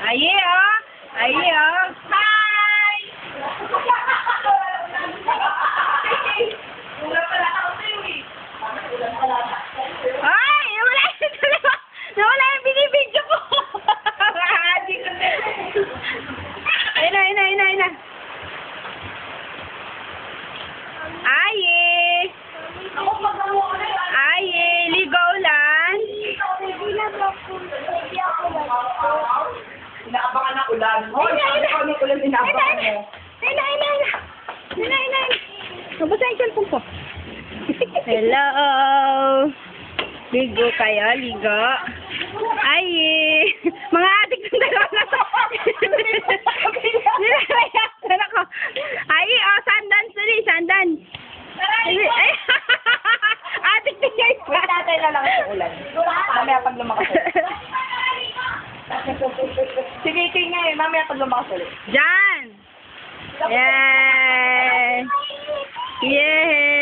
Aye, oh. Aye, oh. Hi! Ulan pala ako sa'yo, eh. Ay! Nawala yung binibidyo ko. Ayun na, ayun na, ayun na, ayun na. Aye! Aye! Ligaw lang. Inaabangan ng ulan. Oh, inaabangan ng ulan, inaabangan mo. Mabasa yung cellphone ko. Hello! Ligo kayo, ligo. Ay! Mga adik ng dalawa na to. Nilayasan ako. Ay, oh, sandan, sorry, sandan. Ay, adik na siya. Wait natin na lang sa ulan. Mamaya pag lumakas ulit. Sige, tingnan eh. Mamaya pag lumakas ulit. Diyan! Yay! Yay!